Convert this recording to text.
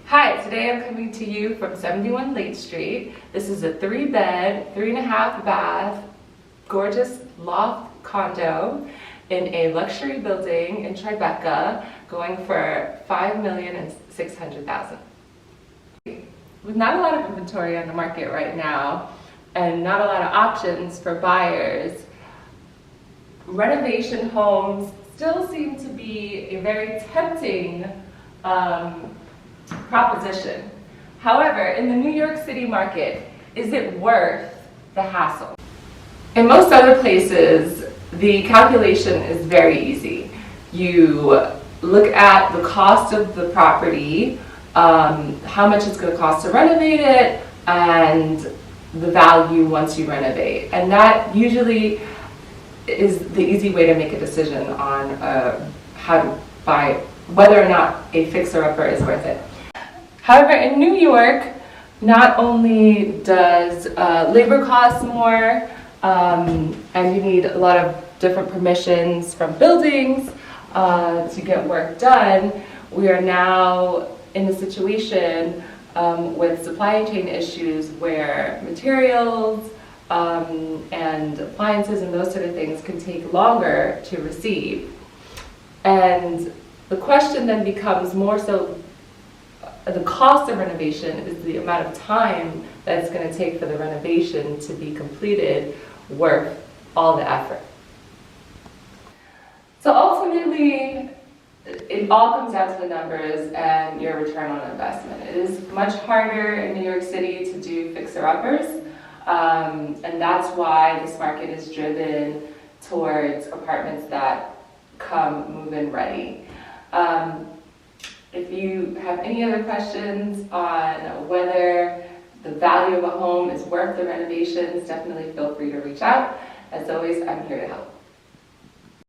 Hi, today I'm coming to you from 71 Lake Street. This is a 3-bed, 3.5 bath, gorgeous loft condo in a luxury building in Tribeca, going for $5,600,000. With not a lot of inventory on the market right now and not a lot of options for buyers, renovation homes still seem to be a very tempting proposition. However, in the New York City market, is it worth the hassle? In most other places, the calculation is very easy. You look at the cost of the property, how much it's going to cost to renovate it, and the value once you renovate. And that usually is the easy way to make a decision on how to buy, whether or not a fixer-upper is worth it. However, in New York, not only does labor cost more, and you need a lot of different permissions from buildings to get work done, we are now in a situation with supply chain issues where materials and appliances and those sort of things can take longer to receive. And the question then becomes more so, the cost of renovation is the amount of time that it's going to take for the renovation to be completed worth all the effort. So ultimately, it all comes down to the numbers and your return on investment. It is much harder in New York City to do fixer-uppers, and that's why this market is driven towards apartments that come move-in ready. If you have any other questions on whether the value of a home is worth the renovations, definitely feel free to reach out. As always, I'm here to help.